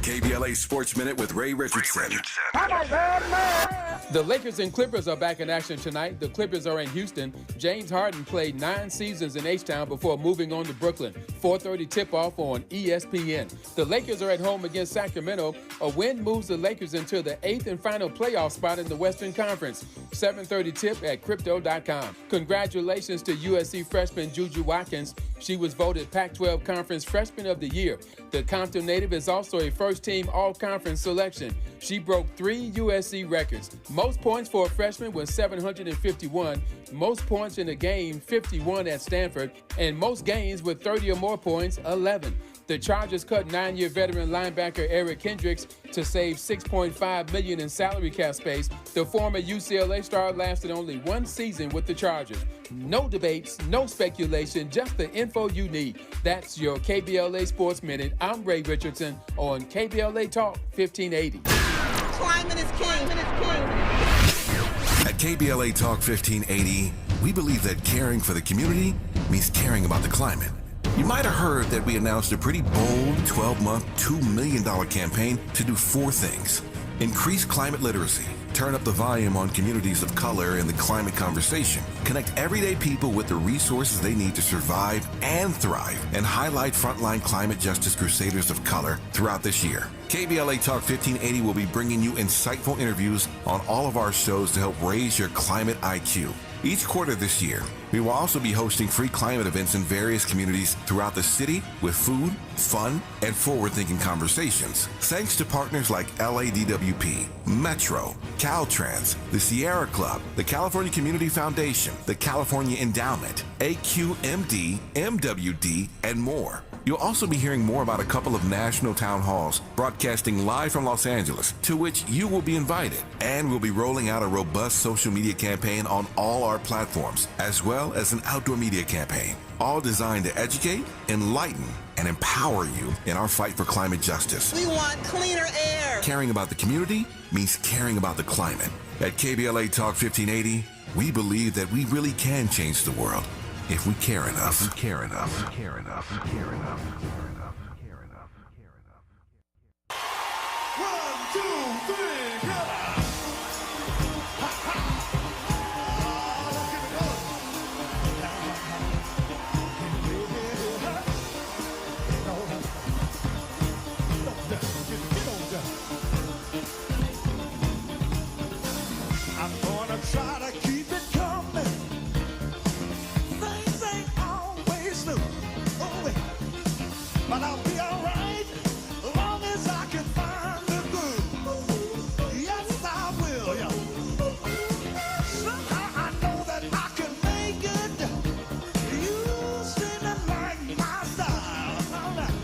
KBLA Sports Minute with Ray Richardson. The Lakers and Clippers are back in action tonight. The Clippers are in Houston. James Harden played 9 seasons in H-Town before moving on to Brooklyn. 4:30 tip-off on ESPN. The Lakers are at home against Sacramento. A win moves the Lakers into the 8th and final playoff spot in the Western Conference. 7:30 tip at Crypto.com. Congratulations to USC freshman Juju Watkins. She was voted Pac-12 Conference Freshman of the Year. The Compton native is also a first-team all-conference selection. She broke 3 USC records. Most points for a freshman was 751, most points in a game, 51 at Stanford, and most games with 30 or more points, 11. The Chargers cut 9-year veteran linebacker Eric Kendricks to save $6.5 million in salary cap space. The former UCLA star lasted only 1 season with the Chargers. No debates, no speculation, just the info you need. That's your KBLA Sports Minute. I'm Ray Richardson on KBLA Talk 1580. Climate is king. At KBLA Talk 1580, we believe that caring for the community means caring about the climate. You might have heard that we announced a pretty bold 12-month, $2 million campaign to do 4 things. Increase climate literacy, turn up the volume on communities of color in the climate conversation, connect everyday people with the resources they need to survive and thrive, and highlight frontline climate justice crusaders of color throughout this year. KBLA Talk 1580 will be bringing you insightful interviews on all of our shows to help raise your climate IQ. Each quarter this year, we will also be hosting free climate events in various communities throughout the city with food, fun, and forward-thinking conversations. Thanks to partners like LADWP, Metro, Caltrans, the Sierra Club, the California Community Foundation, the California Endowment, AQMD, MWD, and more. You'll also be hearing more about a couple of national town halls broadcasting live from Los Angeles, to which you will be invited. And we'll be rolling out a robust social media campaign on all our platforms, as well as an outdoor media campaign, all designed to educate, enlighten, and empower you in our fight for climate justice. We want cleaner air. Caring about the community means caring about the climate. At KBLA Talk 1580, we believe that we really can change the world if we care enough. If we care enough. If we care enough. If we care enough. If we care enough. If we care enough. If we care enough. 1, 2, 3, go! Ha ha! I'm gonna try to keep it coming. Things ain't always smooth, but I'll be alright as long as I can find the groove. Yes, I will. Somehow I know that I can make it. You seem to like my style. All right.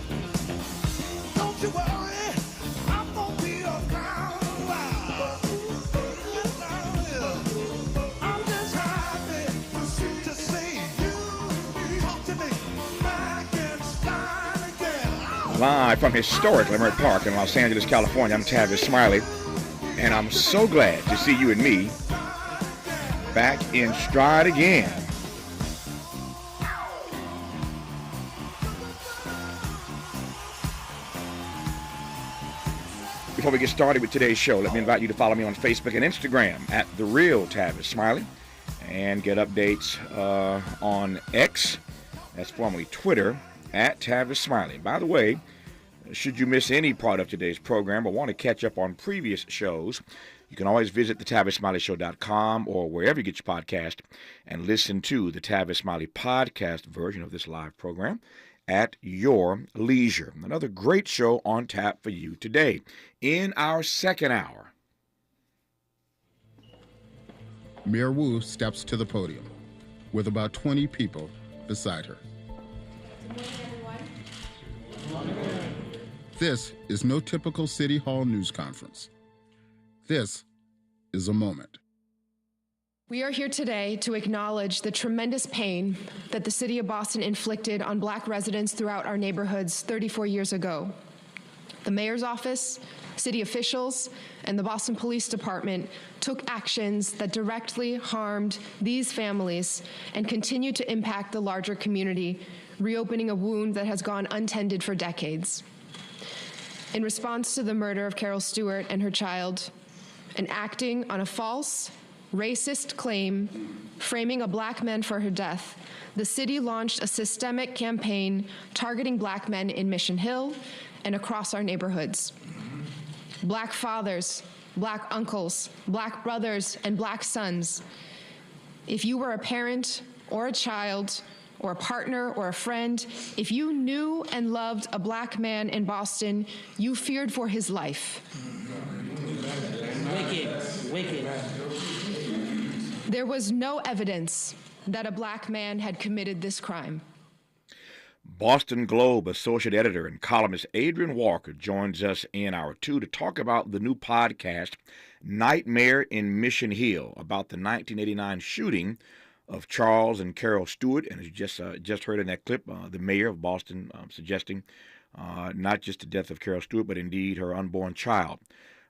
Don't you worry, I'm gonna be around a while. Yes, I will. I'm just happy to see you talk to me back in style again. Live from historic Leimert Park in Los Angeles, California, I'm Tavis Smiley, and I'm so glad to see you and me back in stride again. Before we get started with today's show, let me invite you to follow me on Facebook and Instagram at The Real Tavis Smiley and get updates on X, that's formerly Twitter, at Tavis Smiley. By the way, should you miss any part of today's program or want to catch up on previous shows, you can always visit thetavisSmileyShow.com or wherever you get your podcast and listen to the Tavis Smiley podcast version of this live program at your leisure. Another great show on tap for you today. In our second hour, Mayor Wu steps to the podium with about 20 people beside her. This is no typical City Hall news conference. This is a moment. We are here today to acknowledge the tremendous pain that the City of Boston inflicted on Black residents throughout our neighborhoods 34 years ago. The mayor's office, city officials, and the Boston Police Department took actions that directly harmed these families and continue to impact the larger community, reopening a wound that has gone untended for decades. in response to the murder of Carol Stewart and her child, and acting on a false, racist claim framing a black man for her death, the city launched a systemic campaign targeting black men in Mission Hill and across our neighborhoods. Black fathers, black uncles, black brothers, and black sons. If you were a parent or a child or a partner or a friend, if you knew and loved a black man in Boston, you feared for his life. Wicked. There was no evidence that a black man had committed this crime. Boston Globe associate editor and columnist Adrian Walker joins us in hour 2 to talk about the new podcast, Nightmare in Mission Hill, about the 1989 shooting of Charles and Carol Stewart. And as you just heard in that clip, the mayor of Boston suggesting not just the death of Carol Stewart, but indeed her unborn child.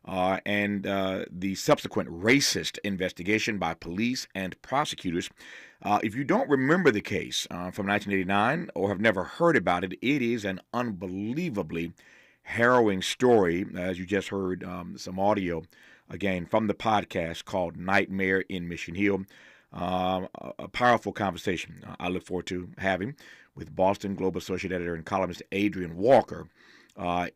And the subsequent racist investigation by police and prosecutors. If you don't remember the case from 1989 or have never heard about it, it is an unbelievably harrowing story, as you just heard some audio, again, from the podcast called Nightmare in Mission Hill. A powerful conversation I look forward to having with Boston Globe associate editor and columnist Adrian Walker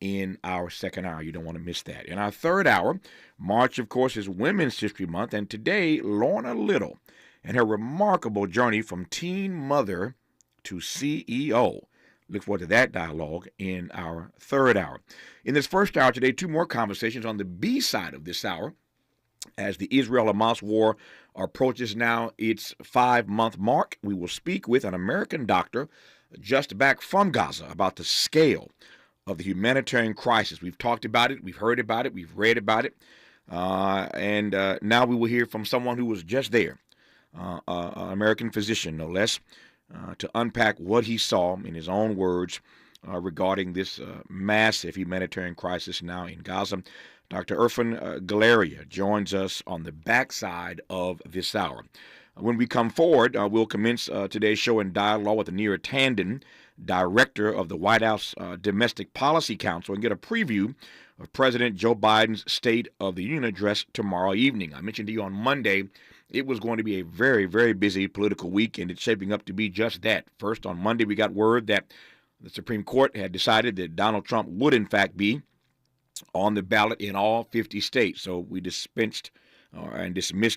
in our second hour. You don't want to miss that. In our third hour, March, of course, is Women's History Month, and today, Lorna Little and her remarkable journey from teen mother to CEO. Look forward to that dialogue in our third hour. In this first hour today, 2 more conversations on the B side of this hour as the Israel-Hamas war approaches now its 5-month mark. We will speak with an American doctor just back from Gaza about the scale of the humanitarian crisis. We've talked about it, we've heard about it, we've read about it, and now we will hear from someone who was just there, an American physician, no less, to unpack what he saw in his own words regarding this massive humanitarian crisis now in Gaza. Dr. Irfan Galaria joins us on the backside of this hour. When we come forward, we'll commence today's show in dialogue with Neera Tanden, director of the White House Domestic Policy Council, and get a preview of President Joe Biden's State of the Union address tomorrow evening. I mentioned to you on Monday it was going to be a very, very busy political week, and it's shaping up to be just that. First, on Monday, we got word that the Supreme Court had decided that Donald Trump would, in fact, be on the ballot in all 50 states. So we dismissed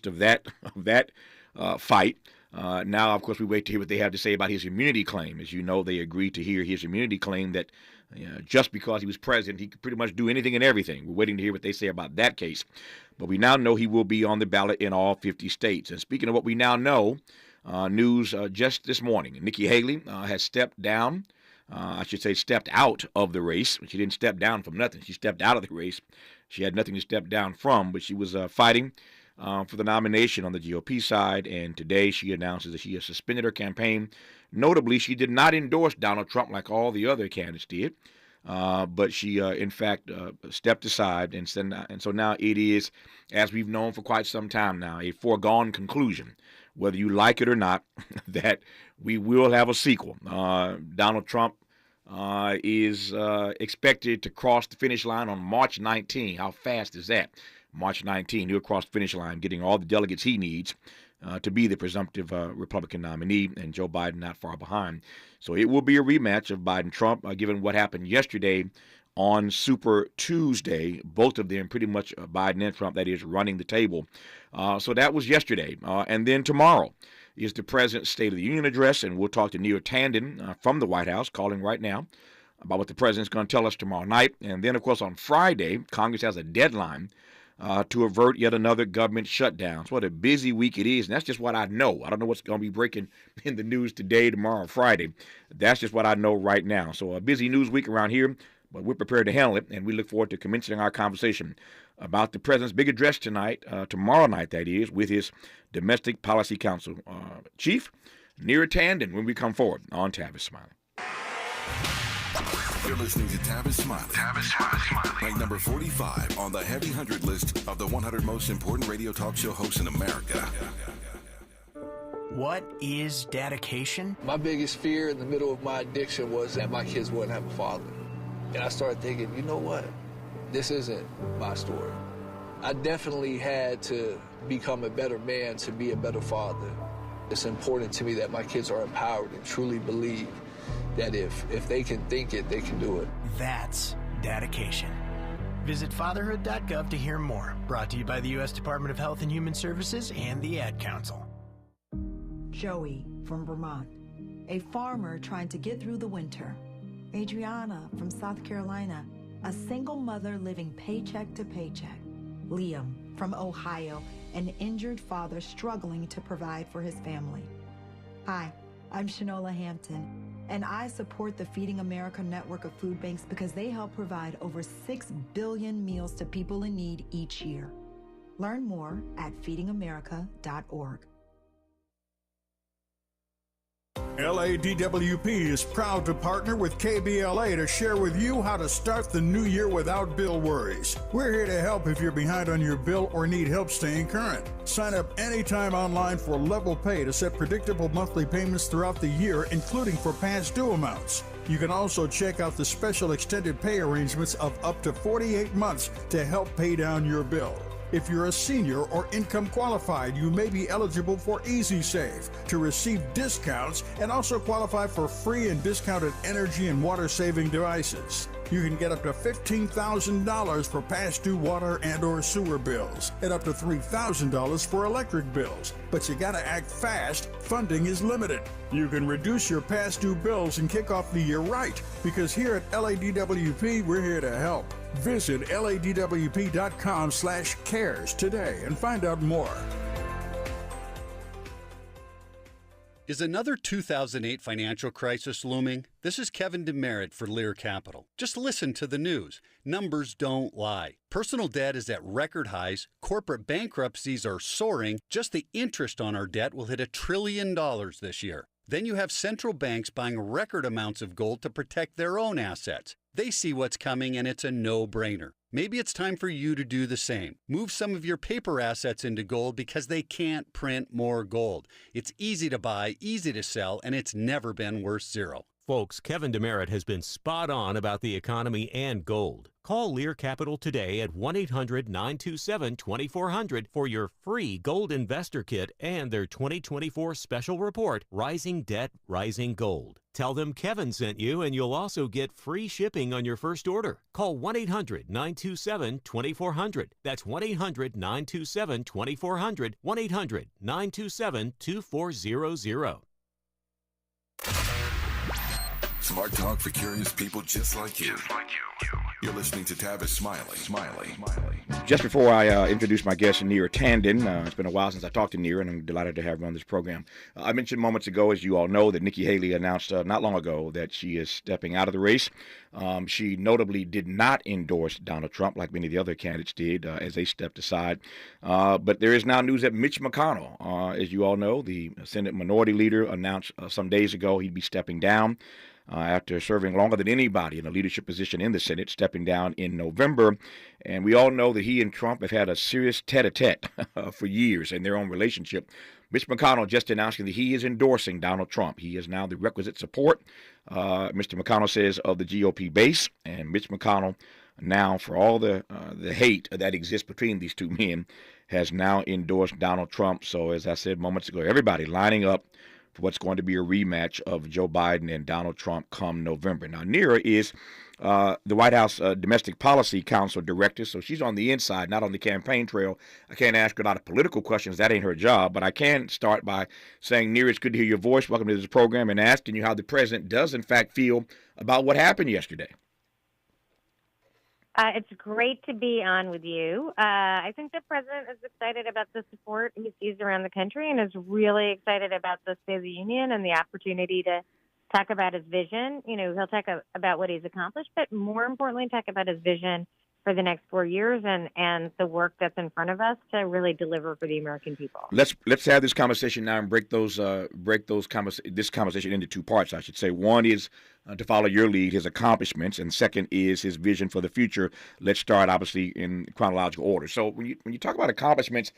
of that fight. Now, of course, we wait to hear what they have to say about his immunity claim. As you know, they agreed to hear his immunity claim that just because he was president, he could pretty much do anything and everything. We're waiting to hear what they say about that case. But we now know he will be on the ballot in all 50 states. And speaking of what we now know, news just this morning, Nikki Haley has stepped down. Stepped out of the race. She didn't step down from nothing. She stepped out of the race. She had nothing to step down from, but she was fighting for the nomination on the GOP side, and today she announces that she has suspended her campaign. Notably, she did not endorse Donald Trump like all the other candidates did, but she, in fact, stepped aside, and so now it is, as we've known for quite some time now, a foregone conclusion, whether you like it or not, that we will have a sequel. Donald Trump is expected to cross the finish line on March 19. How fast is that? March 19, he'll cross the finish line, getting all the delegates he needs to be the presumptive Republican nominee, and Joe Biden not far behind. So it will be a rematch of Biden-Trump, given what happened yesterday on Super Tuesday. Both of them pretty much Biden and Trump, that is, running the table. So that was yesterday. And then tomorrow is the President's State of the Union address, and we'll talk to Neera Tanden from the White House, calling right now, about what the President's going to tell us tomorrow night. And then, of course, on Friday, Congress has a deadline to avert yet another government shutdown. So what a busy week it is, and that's just what I know. I don't know what's going to be breaking in the news today, tomorrow, Friday. That's just what I know right now. So a busy news week around here, but we're prepared to handle it, and we look forward to commencing our conversation about the President's big address tonight, tomorrow night, that is, with his Domestic Policy Council Chief, Neera Tanden, when we come forward on Tavis Smiley. You're listening to Tavis Smiley. Tavis Smiley. Ranked number 45 on the Heavy 100 list of the 100 most important radio talk show hosts in America. What is dedication? My biggest fear in the middle of my addiction was that my kids wouldn't have a father. And I started thinking, you know what? This isn't my story. I definitely had to become a better man to be a better father. It's important to me that my kids are empowered and truly believe that if they can think it, they can do it. That's dedication. Visit fatherhood.gov to hear more. Brought to you by the U.S. Department of Health and Human Services and the Ad Council. Joey from Vermont, a farmer trying to get through the winter. Adriana from South Carolina, a single mother living paycheck to paycheck. Liam from Ohio, an injured father struggling to provide for his family. Hi, I'm Shanola Hampton, and I support the Feeding America network of food banks because they help provide over 6 billion meals to people in need each year. Learn more at feedingamerica.org. LADWP is proud to partner with KBLA to share with you how to start the new year without bill worries. We're here to help if you're behind on your bill or need help staying current. Sign up anytime online for Level Pay to set predictable monthly payments throughout the year, including for past due amounts. You can also check out the special extended pay arrangements of up to 48 months to help pay down your bill. If you're a senior or income qualified, you may be eligible for Easy Save to receive discounts and also qualify for free and discounted energy and water saving devices. You can get up to $15,000 for past due water and or sewer bills and up to $3,000 for electric bills. But you gotta act fast. Funding is limited. You can reduce your past due bills and kick off the year right, because here at LADWP, we're here to help. Visit ladwp.com/cares today and find out more. Is another 2008 financial crisis looming? This is Kevin Demerit for Lear Capital. Just listen to the news. Numbers don't lie. Personal debt is at record highs. Corporate bankruptcies are soaring. Just the interest on our debt will hit $1 trillion this year. Then you have central banks buying record amounts of gold to protect their own assets. They see what's coming and it's a no-brainer. Maybe it's time for you to do the same. Move some of your paper assets into gold because they can't print more gold. It's easy to buy, easy to sell, and it's never been worth zero. Folks, Kevin Demerit has been spot on about the economy and gold. Call Lear Capital today at 1-800-927-2400 for your free Gold Investor Kit and their 2024 special report, Rising Debt, Rising Gold. Tell them Kevin sent you and you'll also get free shipping on your first order. Call 1-800-927-2400. That's 1-800-927-2400. 1-800-927-2400. Smart talk for curious people just like you. You're listening to Tavis Smiley. Just before I introduce my guest, Neera Tanden, it's been a while since I talked to Neera, and I'm delighted to have her on this program. I mentioned moments ago, as you all know, that Nikki Haley announced not long ago that she is stepping out of the race. She notably did not endorse Donald Trump like many of the other candidates did as they stepped aside. But there is now news that Mitch McConnell, as you all know, the Senate Minority Leader, announced some days ago he'd be stepping down. After serving longer than anybody in a leadership position in the Senate, stepping down in November. And we all know that he and Trump have had a serious tete-a-tete for years in their own relationship. Mitch McConnell just announcing that he is endorsing Donald Trump. He has now the requisite support, Mr. McConnell says, of the GOP base. And Mitch McConnell, now for all the hate that exists between these two men, has now endorsed Donald Trump. So as I said moments ago, everybody lining up for what's going to be a rematch of Joe Biden and Donald Trump come November. Now, Neera is the White House Domestic Policy Council Director, so she's on the inside, not on the campaign trail. I can't ask her a lot of political questions. That ain't her job. But I can start by saying, Neera, it's good to hear your voice. Welcome to this program, and asking you how the president does, in fact, feel about what happened yesterday. It's great to be on with you. I think the president is excited about the support he sees around the country and is really excited about the State of the Union and the opportunity to talk about his vision. You know, he'll talk about what he's accomplished, but more importantly, talk about his vision for the next 4 years and the work that's in front of us to really deliver for the American people. Let's have this conversation now and break this conversation into two parts, I should say. One is to follow your lead, his accomplishments, and second is his vision for the future. Let's start, obviously, in chronological order. So when you talk about accomplishments,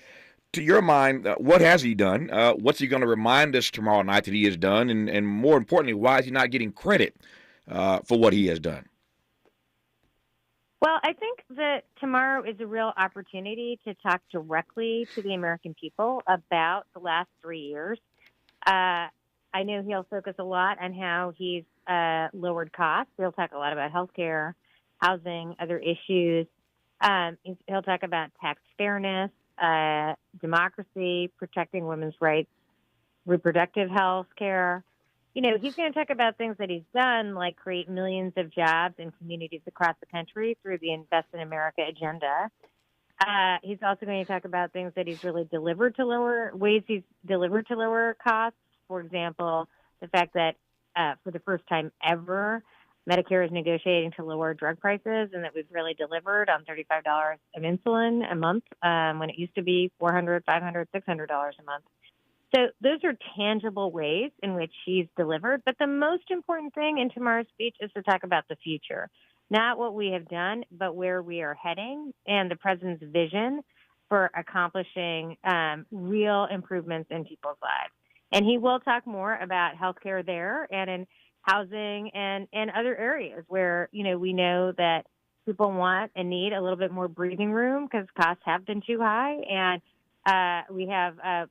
to your mind, what has he done? What's he going to remind us tomorrow night that he has done? And more importantly, why is he not getting credit for what he has done? Well, I think that tomorrow is a real opportunity to talk directly to the American people about the last 3 years. I know he'll focus a lot on how he's lowered costs. He'll talk a lot about healthcare, housing, other issues. He'll talk about tax fairness, democracy, protecting women's rights, reproductive health care. He's going to talk about things that he's done, like create millions of jobs in communities across the country through the Invest in America agenda. He's also going to talk about things that he's really delivered to lower costs. For example, the fact that for the first time ever, Medicare is negotiating to lower drug prices, and that we've really delivered on $35 of insulin a month when it used to be $400, $500, $600 a month. So those are tangible ways in which he's delivered. But the most important thing in tomorrow's speech is to talk about the future, not what we have done, but where we are heading and the president's vision for accomplishing real improvements in people's lives. And he will talk more about healthcare there and in housing and other areas where, we know that people want and need a little bit more breathing room because costs have been too high. And we have a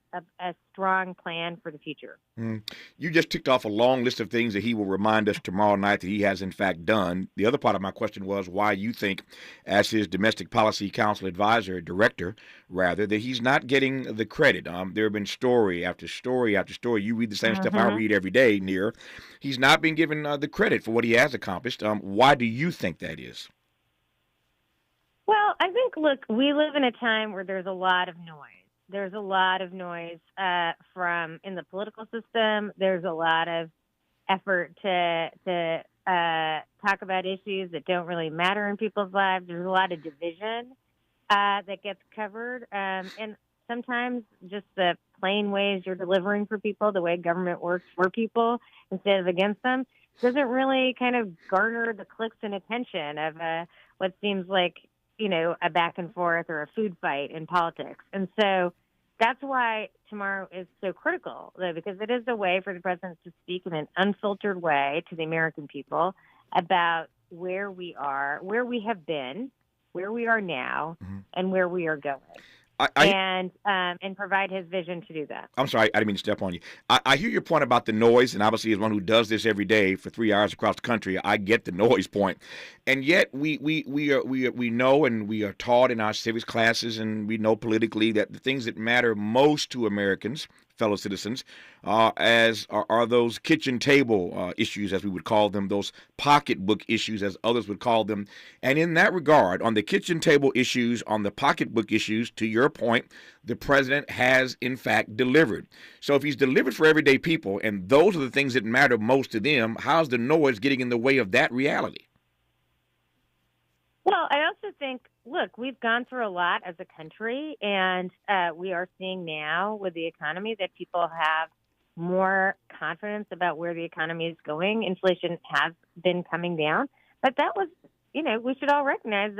strong plan for the future. You just ticked off a long list of things that he will remind us tomorrow night that he has in fact done. The other part of my question was why you think, as his domestic policy council director, that he's not getting the credit. There have been story after story after story. You read the same stuff I read every day, Near. He's not been given the credit for what he has accomplished. Why do you think that is? Well, I think, look, we live in a time where there's a lot of noise. There's a lot of noise from in the political system. There's a lot of effort to talk about issues that don't really matter in people's lives. There's a lot of division that gets covered. And sometimes just the plain ways you're delivering for people, the way government works for people instead of against them, doesn't really kind of garner the clicks and attention of what seems like, a back and forth or a food fight in politics. And so that's why tomorrow is so critical, though, because it is a way for the president to speak in an unfiltered way to the American people about where we are, where we have been, where we are now, and where we are going. And provide his vision to do that. I'm sorry, I didn't mean to step on you. I hear your point about the noise, and obviously as one who does this every day for 3 hours across the country, I get the noise point. And yet we know and we are taught in our civics classes, and we know politically that the things that matter most to Americans, fellow citizens, are those kitchen table issues, as we would call them, those pocketbook issues, as others would call them. And in that regard, on the kitchen table issues, on the pocketbook issues, to your point, the president has, in fact, delivered. So if he's delivered for everyday people, and those are the things that matter most to them, how's the noise getting in the way of that reality? Well, I also think, look, we've gone through a lot as a country, and we are seeing now with the economy that people have more confidence about where the economy is going. Inflation has been coming down, but that was, we should all recognize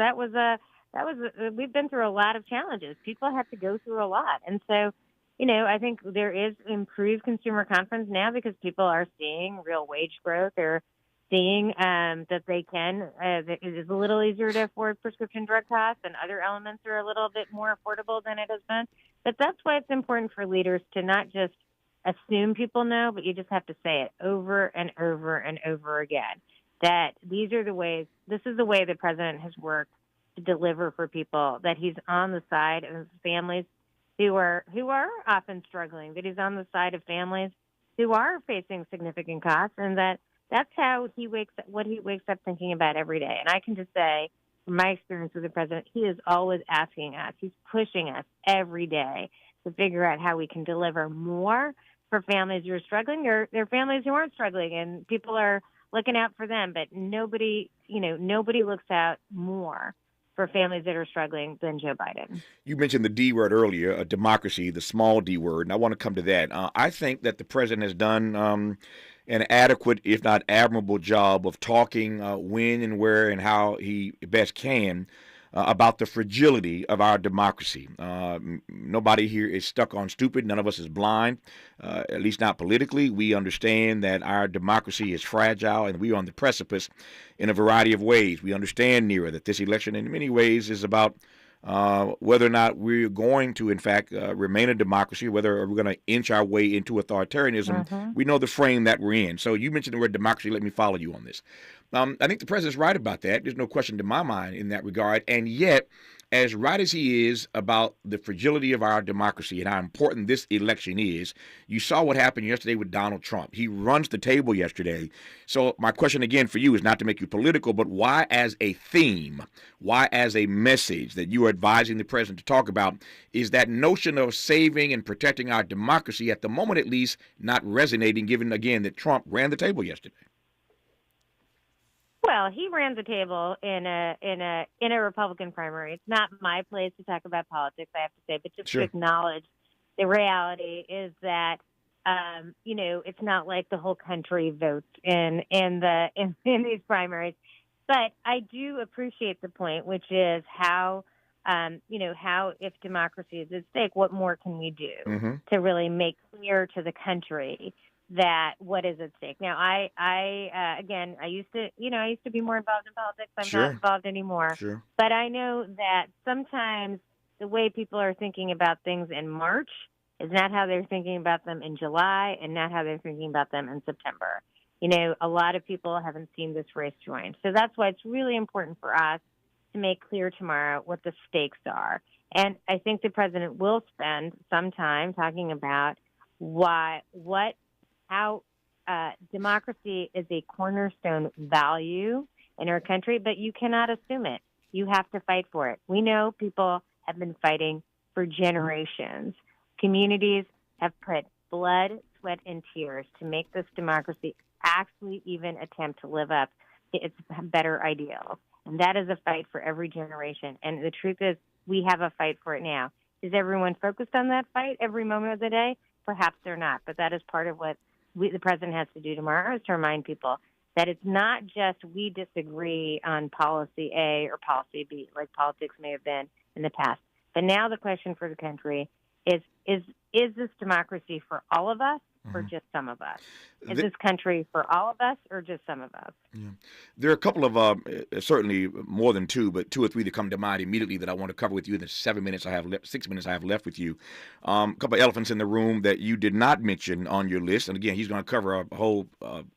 we've been through a lot of challenges. People have to go through a lot. And so, I think there is improved consumer confidence now because people are seeing real wage growth. They're seeing that they can, it is a little easier to afford prescription drug costs, and other elements are a little bit more affordable than it has been. But that's why it's important for leaders to not just assume people know, but you just have to say it over and over and over again, that these are the ways, this is the way the president has worked to deliver for people, that he's on the side of families who are often struggling, that he's on the side of families who are facing significant costs, and that's how he wakes up thinking about every day. And I can just say, from my experience with the president, he is always asking us, he's pushing us every day to figure out how we can deliver more for families who are struggling, or there are families who aren't struggling, and people are looking out for them. But nobody looks out more for families that are struggling than Joe Biden. You mentioned the D word earlier, democracy, the small D word, and I want to come to that. I think that the president has done an adequate, if not admirable, job of talking when and where and how he best can about the fragility of our democracy. Nobody here is stuck on stupid. None of us is blind, at least not politically. We understand that our democracy is fragile and we are on the precipice in a variety of ways. We understand, Nira, that this election in many ways is about whether or not we're going to, in fact, remain a democracy, whether we're going to inch our way into authoritarianism. We know the frame that we're in. So you mentioned the word democracy. Let me follow you on this. I think the president's right about that. There's no question to my mind in that regard. And yet, as right as he is about the fragility of our democracy and how important this election is, you saw what happened yesterday with Donald Trump. He runs the table yesterday. So my question again for you is not to make you political, but why as a theme, why as a message that you are advising the president to talk about is that notion of saving and protecting our democracy at the moment at least not resonating, given again that Trump ran the table yesterday? Well, he ran the table in a Republican primary. It's not my place to talk about politics, I have to say, but just to acknowledge the reality is that it's not like the whole country votes in these primaries. But I do appreciate the point, which is how if democracy is at stake, what more can we do to really make clear to the country that what is at stake. Now, I used to be more involved in politics. I'm not involved anymore. But I know that sometimes the way people are thinking about things in March is not how they're thinking about them in July and not how they're thinking about them in September. A lot of people haven't seen this race join. So that's why it's really important for us to make clear tomorrow what the stakes are. And I think the president will spend some time talking about how democracy is a cornerstone value in our country, but you cannot assume it. You have to fight for it. We know people have been fighting for generations. Communities have put blood, sweat, and tears to make this democracy actually even attempt to live up to its better ideals. And that is a fight for every generation. And the truth is, we have a fight for it now. Is everyone focused on that fight every moment of the day? Perhaps they're not, but that is part of what the president has to do tomorrow, is to remind people that it's not just we disagree on policy A or policy B, like politics may have been in the past. But now the question for the country is this democracy for all of us or just some of us? Is this country for all of us or just some of us? Yeah. There are a couple of, certainly more than two, but two or three that come to mind immediately that I want to cover with you in the 6 minutes I have left with you. A couple of elephants in the room that you did not mention on your list. And again, he's going to cover a whole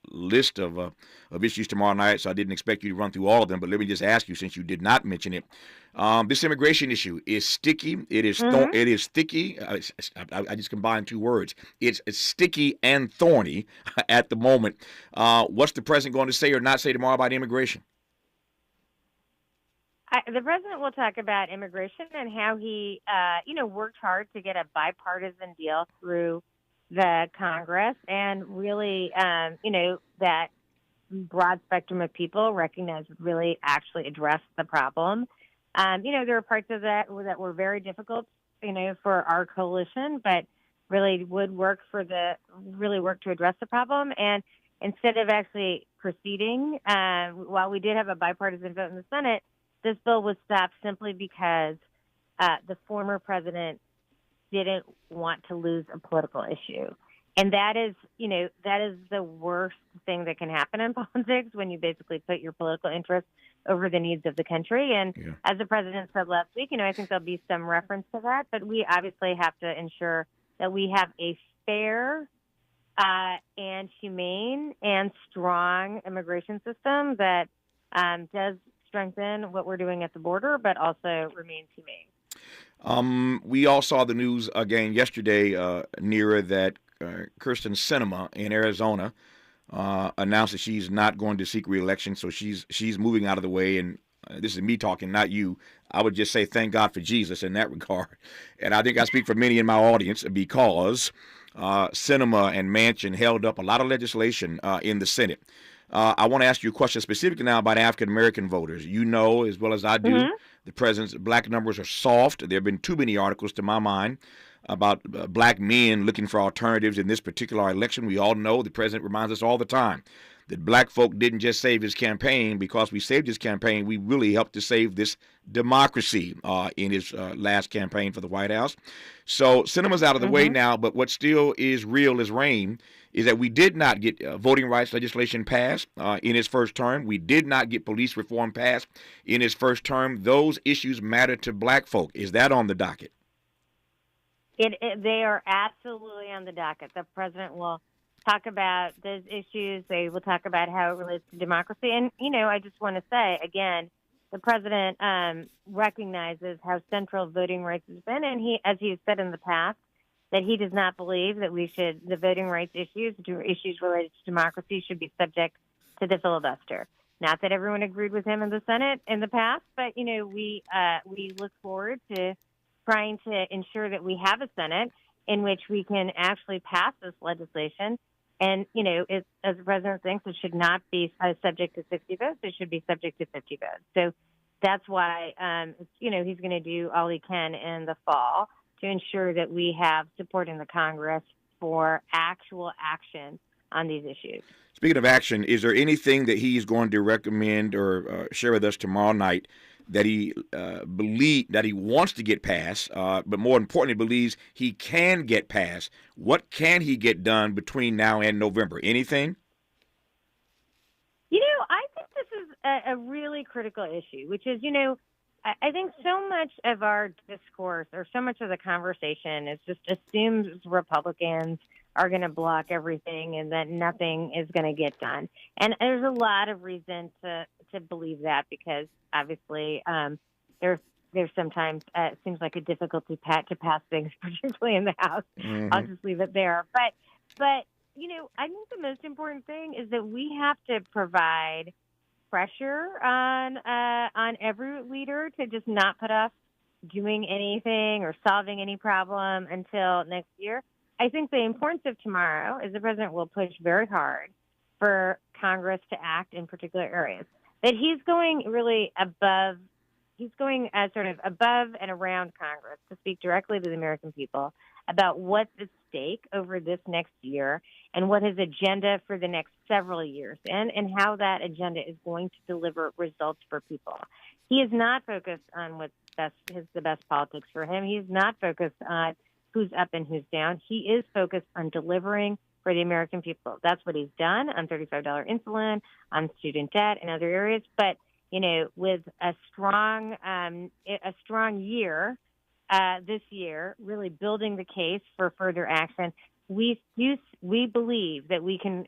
list of issues tomorrow night, so I didn't expect you to run through all of them. But let me just ask you, since you did not mention it, this immigration issue is sticky. It is it is sticky. I just combined two words. It's sticky and thorny at the moment. What's the president going to say or not say tomorrow about immigration? The president will talk about immigration and how he, worked hard to get a bipartisan deal through the Congress, and really, that broad spectrum of people recognize really actually address the problem. There are parts of that were very difficult, for our coalition, but really would work to address the problem. And instead of actually proceeding, while we did have a bipartisan vote in the Senate, this bill was stopped simply because the former president didn't want to lose a political issue. And that is the worst thing that can happen in politics, when you basically put your political interests over the needs of the country. And as the president said last week, I think there'll be some reference to that, but we obviously have to ensure that we have a fair and humane and strong immigration system that does strengthen what we're doing at the border, but also remains humane. We all saw the news again yesterday, Nira, that Kyrsten Sinema in Arizona announced that she's not going to seek re-election, so she's moving out of the way. And this is me talking, not you. I would just say thank God for Jesus in that regard. And I think I speak for many in my audience, because Sinema and Manchin held up a lot of legislation in the Senate. I want to ask you a question specifically now about African-American voters. You know as well as I do, the president's black numbers are soft. There have been too many articles, to my mind, about black men looking for alternatives in this particular election. We all know, the president reminds us all the time, that black folk didn't just save his campaign. Because we saved his campaign, we really helped to save this democracy in his last campaign for the White House. So cinema's out of the way now, but what still is real as rain is that we did not get voting rights legislation passed in his first term. We did not get police reform passed in his first term. Those issues matter to black folk. Is that on the docket? They are absolutely on the docket. The president will talk about those issues. They will talk about how it relates to democracy. And, I just want to say, again, the president recognizes how central voting rights has been. And he, as he has said in the past, that he does not believe that the voting rights issues related to democracy should be subject to the filibuster. Not that everyone agreed with him in the Senate in the past, but, we look forward to trying to ensure that we have a Senate in which we can actually pass this legislation. And, as the president thinks, it should not be subject to 60 votes. It should be subject to 50 votes. So that's why, he's going to do all he can in the fall to ensure that we have support in the Congress for actual action on these issues. Speaking of action, is there anything that he's going to recommend or share with us tomorrow night that he that he wants to get passed, but more importantly, believes he can get passed? What can he get done between now and November? Anything? I think this is a really critical issue, which is, I think so much of our discourse or so much of the conversation is just assumes Republicans are going to block everything and that nothing is going to get done. And there's a lot of reason to believe that, because obviously there's sometimes it seems like a difficulty to pass things, particularly in the House. I'll just leave it there. But I think the most important thing is that we have to provide pressure on every leader to just not put off doing anything or solving any problem until next year. I think the importance of tomorrow is the president will push very hard for Congress to act in particular areas. That he's going really above, sort of above and around Congress to speak directly to the American people about what's at stake over this next year and what his agenda for the next several years and how that agenda is going to deliver results for people. He is not focused on what's the best politics for him. He's not focused on who's up and who's down. He is focused on delivering for the American people. That's what he's done on $35 insulin, on student debt, and other areas. But with a strong year this year, really building the case for further action, we believe that we can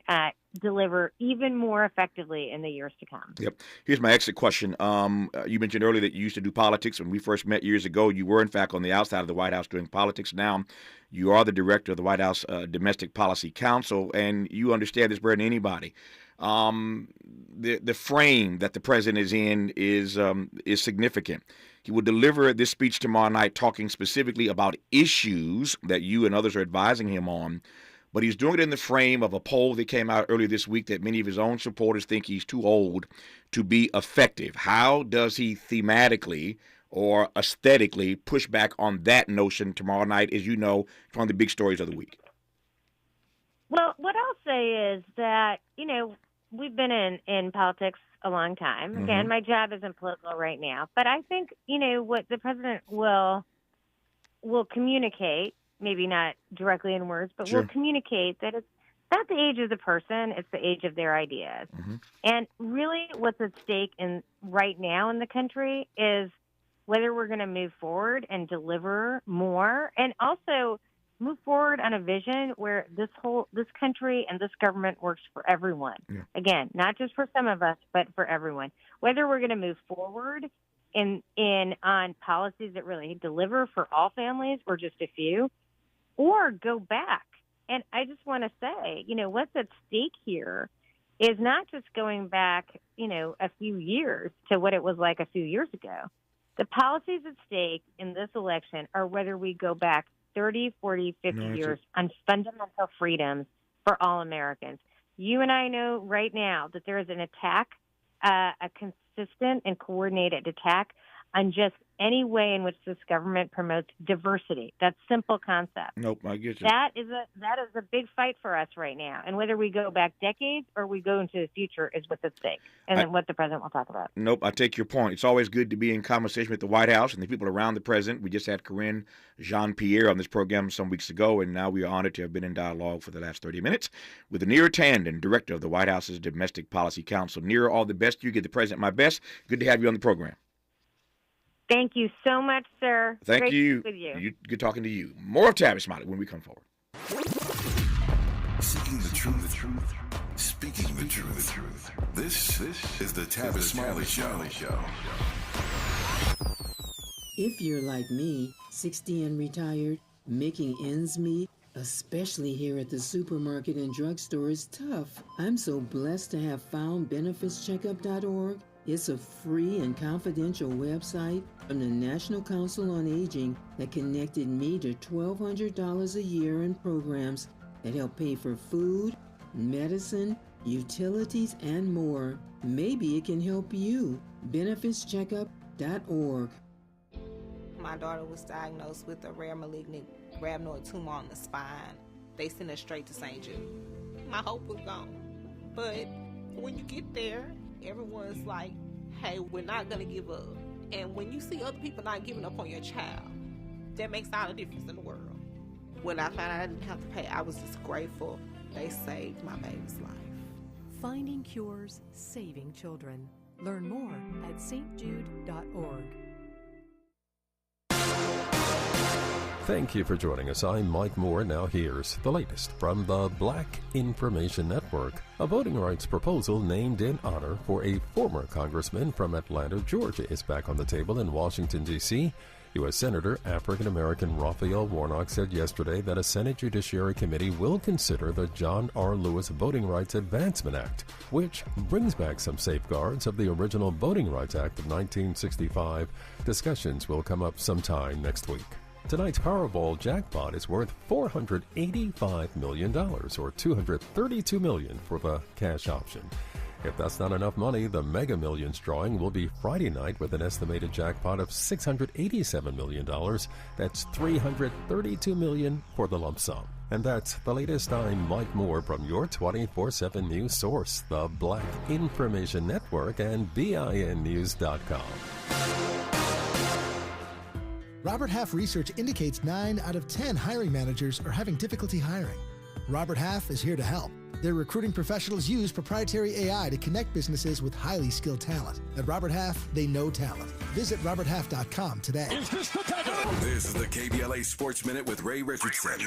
deliver even more effectively in the years to come. Yep. Here's my exit question. You mentioned earlier that you used to do politics. When we first met years ago, you were, in fact, on the outside of the White House doing politics. Now you are the director of the White House Domestic Policy Council, and you understand this better than anybody. The frame that the president is in is significant. He will deliver this speech tomorrow night talking specifically about issues that you and others are advising him on, but he's doing it in the frame of a poll that came out earlier this week that many of his own supporters think he's too old to be effective. How does he thematically or aesthetically push back on that notion tomorrow night? As you know, it's one of the big stories of the week. Well, what I'll say is that, we've been in politics a long time. Again, my job isn't political right now, but I think, what the president will communicate, maybe not directly in words, but will communicate that it's not the age of the person, it's the age of their ideas. And really what's at stake right now in the country is whether we're going to move forward and deliver more, and also move forward on a vision where this country and this government works for everyone. Again, not just for some of us, but for everyone. Whether we're going to move forward on policies that really deliver for all families or just a few, or go back. And I just want to say, what's at stake here is not just going back, a few years to what it was like a few years ago. The policies at stake in this election are whether we go back 30, 40, 50 years on fundamental freedoms for all Americans. You and I know right now that there is an attack, a consistent and coordinated attack on just any way in which this government promotes diversity. That simple concept. Nope, I get you. That is a big fight for us right now. And whether we go back decades or we go into the future is what's at stake, and then what the president will talk about. Nope, I take your point. It's always good to be in conversation with the White House and the people around the president. We just had Corinne Jean-Pierre on this program some weeks ago, and now we are honored to have been in dialogue for the last 30 minutes with Neera Tanden, director of the White House's Domestic Policy Council. Neera, all the best. You give the president my best. Good to have you on the program. Thank you so much, sir. Thank Great you. To speak with you. Good talking to you. More of Tavis Smiley when we come forward. Seeking the truth. Speaking the truth. This is the Tavis Smiley Show. If you're like me, 60 and retired, making ends meet, especially here at the supermarket and drugstore, is tough. I'm so blessed to have found benefitscheckup.org. It's a free and confidential website from the National Council on Aging that connected me to $1,200 a year in programs that help pay for food, medicine, utilities, and more. Maybe it can help you. benefitscheckup.org. My daughter was diagnosed with a rare malignant rhabdoid tumor on the spine. They sent her straight to St. Jude. My hope was gone. But when you get there, everyone's like, hey, we're not going to give up. And when you see other people not giving up on your child, that makes all the difference in the world. When I found out I didn't have to pay, I was just grateful. They saved my baby's life. Finding cures, saving children. Learn more at stjude.org. Thank you for joining us. I'm Mike Moore. Now here's the latest from the Black Information Network. A voting rights proposal named in honor for a former congressman from Atlanta, Georgia, is back on the table in Washington, D.C. U.S. Senator African-American Raphael Warnock said yesterday that a Senate Judiciary Committee will consider the John R. Lewis Voting Rights Advancement Act, which brings back some safeguards of the original Voting Rights Act of 1965. Discussions will come up sometime next week. Tonight's Powerball jackpot is worth $485 million, or $232 million for the cash option. If that's not enough money, the Mega Millions drawing will be Friday night with an estimated jackpot of $687 million. That's $332 million for the lump sum. And that's the latest. I'm Mike Moore from your 24/7 news source, the Black Information Network and BINnews.com. Robert Half research indicates 9 out of 10 hiring managers are having difficulty hiring. Robert Half is here to help. Their recruiting professionals use proprietary AI to connect businesses with highly skilled talent. At Robert Half, they know talent. Visit roberthalf.com today. This is the KBLA Sports Minute with Ray Richardson.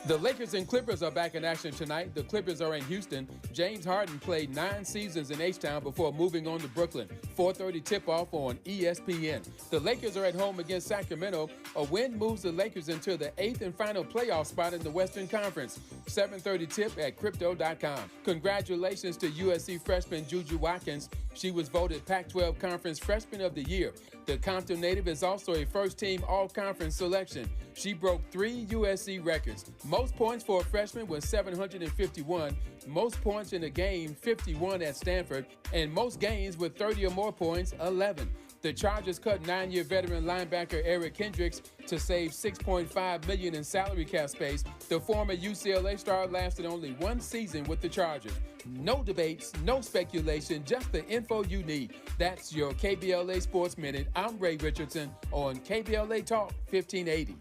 The Lakers and Clippers are back in action tonight. The Clippers are in Houston. James Harden played 9 seasons in H-Town before moving on to Brooklyn. 4:30 tip-off on ESPN. The Lakers are at home against Sacramento. A win moves the Lakers into the 8th and final playoff spot in the Western Conference. 7:30 tip at Crypto.com. Congratulations to USC freshman Juju Watkins. She was voted Pac-12 Conference Freshman of the Year. The Compton native is also a first-team all-conference selection. She broke 3 USC records. Most points for a freshman was 751, most points in a game, 51 at Stanford, and most games with 30 or more points, 11. The Chargers cut 9-year veteran linebacker Eric Kendricks to save $6.5 million in salary cap space. The former UCLA star lasted only 1 season with the Chargers. No debates, no speculation, just the info you need. That's your KBLA Sports Minute. I'm Ray Richardson on KBLA Talk 1580.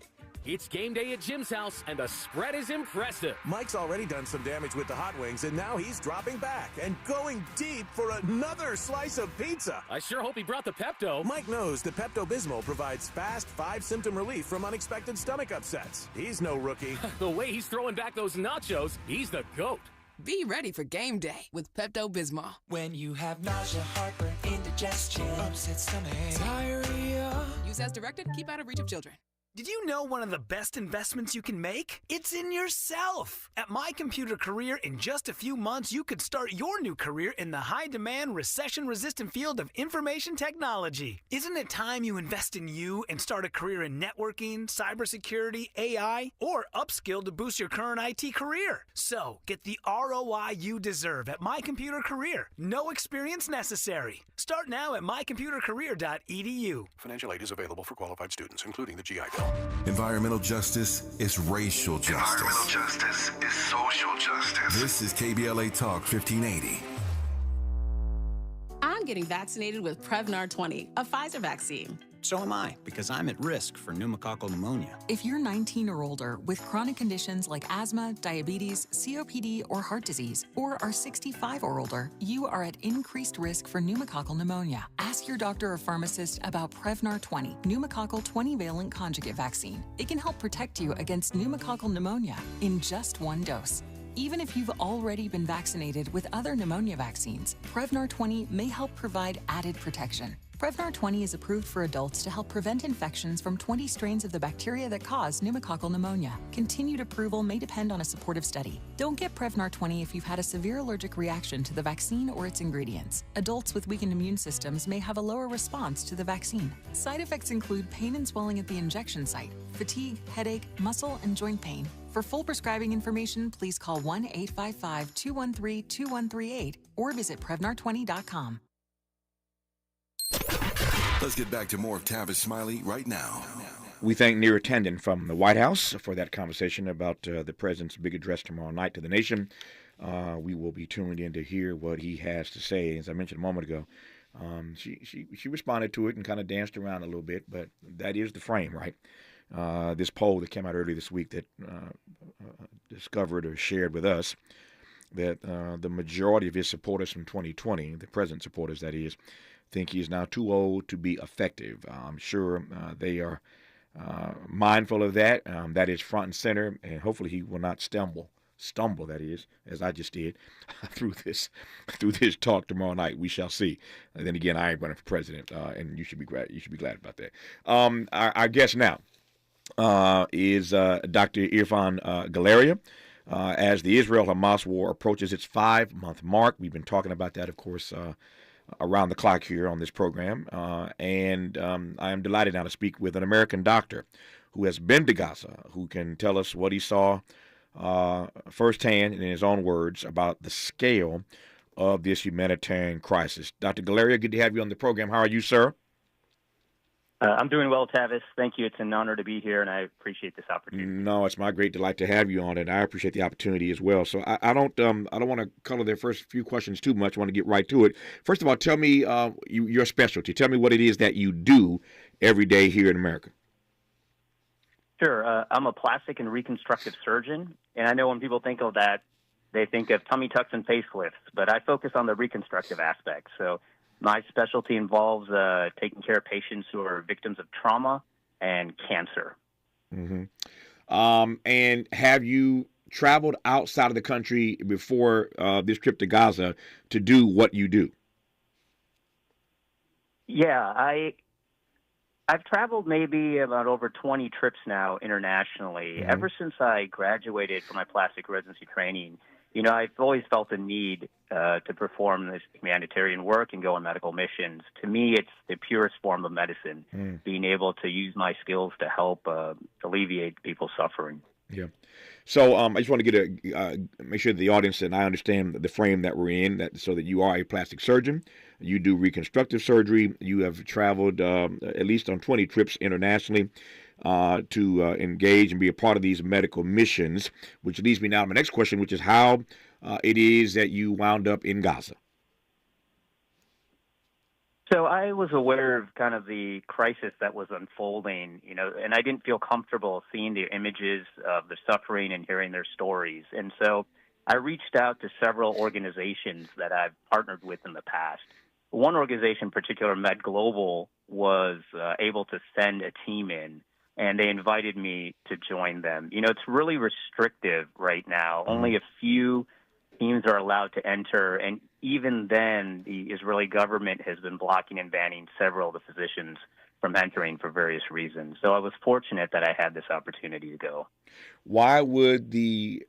It's game day at Jim's house, and the spread is impressive. Mike's already done some damage with the hot wings, and now he's dropping back and going deep for another slice of pizza. I sure hope he brought the Pepto. Mike knows the Pepto-Bismol provides fast 5-symptom relief from unexpected stomach upsets. He's no rookie. The way he's throwing back those nachos, he's the GOAT. Be ready for game day with Pepto-Bismol. When you have nausea, heartburn, indigestion, upset stomach, diarrhea. Use as directed. Keep out of reach of children. Did you know one of the best investments you can make? It's in yourself. At My Computer Career, in just a few months, you could start your new career in the high-demand, recession-resistant field of information technology. Isn't it time you invest in you and start a career in networking, cybersecurity, AI, or upskill to boost your current IT career? So, get the ROI you deserve at My Computer Career. No experience necessary. Start now at mycomputercareer.edu. Financial aid is available for qualified students, including the GI Bill. Environmental justice is racial justice. Environmental justice is social justice. This is KBLA Talk 1580. I'm getting vaccinated with Prevnar 20, a Pfizer vaccine. So am I, because I'm at risk for pneumococcal pneumonia. If you're 19 or older with chronic conditions like asthma, diabetes, COPD, or heart disease, or are 65 or older, you are at increased risk for pneumococcal pneumonia. Ask your doctor or pharmacist about Prevnar 20, pneumococcal 20-valent conjugate vaccine. It can help protect you against pneumococcal pneumonia in just one dose. Even if you've already been vaccinated with other pneumonia vaccines, Prevnar 20 may help provide added protection. Prevnar 20 is approved for adults to help prevent infections from 20 strains of the bacteria that cause pneumococcal pneumonia. Continued approval may depend on a supportive study. Don't get Prevnar 20 if you've had a severe allergic reaction to the vaccine or its ingredients. Adults with weakened immune systems may have a lower response to the vaccine. Side effects include pain and swelling at the injection site, fatigue, headache, muscle, and joint pain. For full prescribing information, please call 1-855-213-2138 or visit Prevnar20.com. Let's get back to more of Tavis Smiley right now. We thank Neera Tanden from the White House for that conversation about the president's big address tomorrow night to the nation. We will be tuned in to hear what he has to say. As I mentioned a moment ago, she responded to it and kind of danced around a little bit, but that is the frame, right? This poll that came out earlier this week that discovered or shared with us that the majority of his supporters from 2020, the president's supporters that is, think he is now too old to be effective. I'm sure they are mindful of that. That is front and center, and hopefully he will not stumble, that is, as I just did, through this talk tomorrow night. We shall see. And then again, I ain't running for president, and you should be glad about that. Our guest now is Dr. Irfan Galaria. As the Israel-Hamas war approaches its 5-month mark, we've been talking about that, of course, around the clock here on this program. And I am delighted now to speak with an American doctor who has been to Gaza, who can tell us what he saw firsthand in his own words about the scale of this humanitarian crisis. Dr. Galaria, good to have you on the program. How are you, sir? I'm doing well, Tavis. Thank you. It's an honor to be here, and I appreciate this opportunity. No, it's my great delight to have you on, and I appreciate the opportunity as well. So I don't want to color their first few questions too much. I want to get right to it. First of all, tell me your specialty. Tell me what it is that you do every day here in America. Sure. I'm a plastic and reconstructive surgeon, and I know when people think of that, they think of tummy tucks and facelifts, but I focus on the reconstructive aspect. So my specialty involves taking care of patients who are victims of trauma and cancer. Mm-hmm. And have you traveled outside of the country before this trip to Gaza to do what you do? Yeah, I've traveled maybe about over 20 trips now internationally. Mm-hmm. Ever since I graduated from my plastic residency training, I've always felt the need to perform this humanitarian work and go on medical missions. To me, it's the purest form of medicine, being able to use my skills to help alleviate people's suffering. Yeah. So I just want to get make sure that the audience and I understand the frame that we're in, so that you are a plastic surgeon. You do reconstructive surgery. You have traveled at least on 20 trips internationally to engage and be a part of these medical missions, which leads me now to my next question, which is how it is that you wound up in Gaza. So I was aware of kind of the crisis that was unfolding, and I didn't feel comfortable seeing the images of the suffering and hearing their stories. And so I reached out to several organizations that I've partnered with in the past. One organization in particular, Med Global, was able to send a team in, and they invited me to join them. It's really restrictive right now. Only a few teams are allowed to enter, and even then, the Israeli government has been blocking and banning several of the physicians from entering for various reasons. So I was fortunate that I had this opportunity to go. Why would the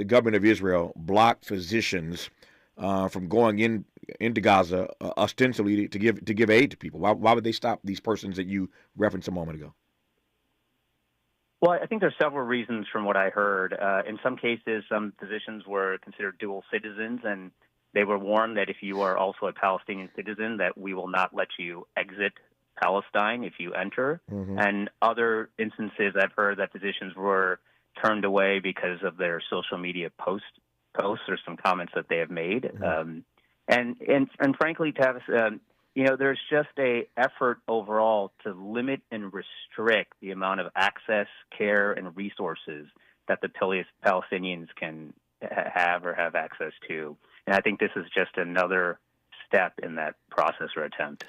government of Israel block physicians from going into Gaza ostensibly to give aid to people? Why would they stop these persons that you referenced a moment ago? Well, I think there's several reasons from what I heard. In some cases, some physicians were considered dual citizens, and they were warned that if you are also a Palestinian citizen, that we will not let you exit Palestine if you enter. Mm-hmm. And other instances I've heard that physicians were turned away because of their social media posts or some comments that they have made. Mm-hmm. And frankly, Tavis, there's just a effort overall to limit and restrict the amount of access, care, and resources that the Palestinians can have access to. And I think this is just another step in that process or attempt.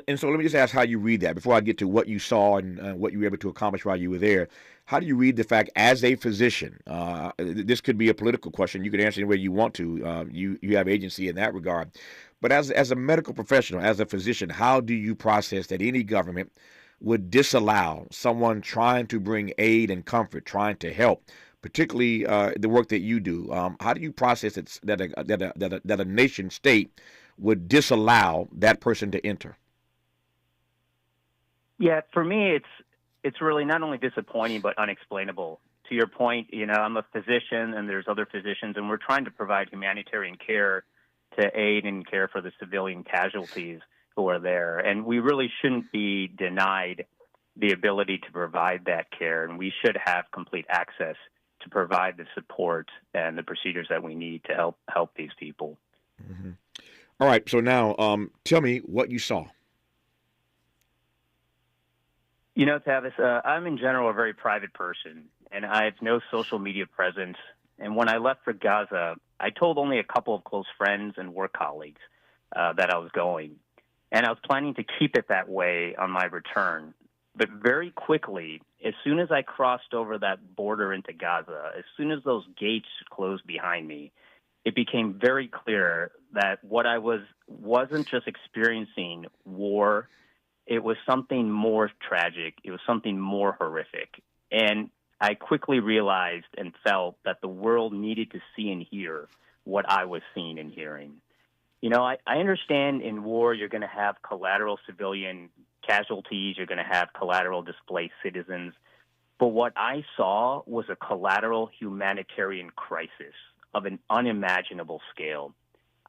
And so let me just ask how you read that before I get to what you saw and what you were able to accomplish while you were there. How do you read the fact, as a physician, this could be a political question. You could answer any way you want to. You have agency in that regard. But as a medical professional, as a physician, how do you process that any government would disallow someone trying to bring aid and comfort, trying to help, particularly the work that you do? How do you process it that a nation state would disallow that person to enter? Yeah, for me, it's really not only disappointing but unexplainable. To your point, I'm a physician, and there's other physicians, and we're trying to provide humanitarian care to aid and care for the civilian casualties who are there. And we really shouldn't be denied the ability to provide that care, and we should have complete access to provide the support and the procedures that we need to help these people. Mm-hmm. All right, so now tell me what you saw. Tavis, I'm in general a very private person, and I have no social media presence. And when I left for Gaza, I told only a couple of close friends and work colleagues that I was going. And I was planning to keep it that way on my return. But very quickly, as soon as I crossed over that border into Gaza, as soon as those gates closed behind me, it became very clear that what I wasn't just experiencing war. It was something more tragic. It was something more horrific. And I quickly realized and felt that the world needed to see and hear what I was seeing and hearing. I understand in war you're going to have collateral civilian casualties. You're going to have collateral displaced citizens. But what I saw was a collateral humanitarian crisis of an unimaginable scale.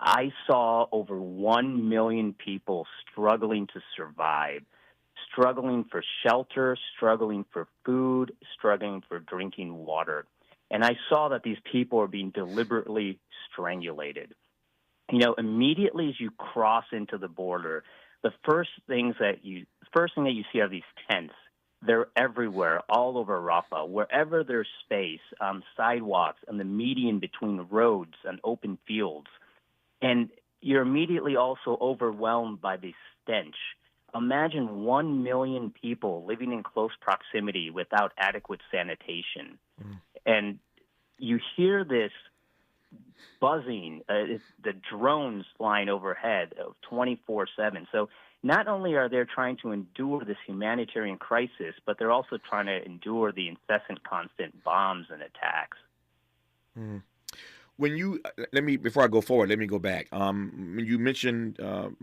I saw over 1 million people struggling to survive, struggling for shelter, struggling for food, struggling for drinking water. And I saw that these people are being deliberately strangulated. Immediately as you cross into the border, the first thing that you see are these tents. They're everywhere, all over Rafah, wherever there's space, on sidewalks, and the median between roads and open fields. And you're immediately also overwhelmed by the stench. Imagine 1 million people living in close proximity without adequate sanitation. Mm. And you hear this buzzing, the drones flying overhead 24/7. So not only are they trying to endure this humanitarian crisis, but they're also trying to endure the incessant, constant bombs and attacks. Mm. When before I go forward, let me go back. When you mentioned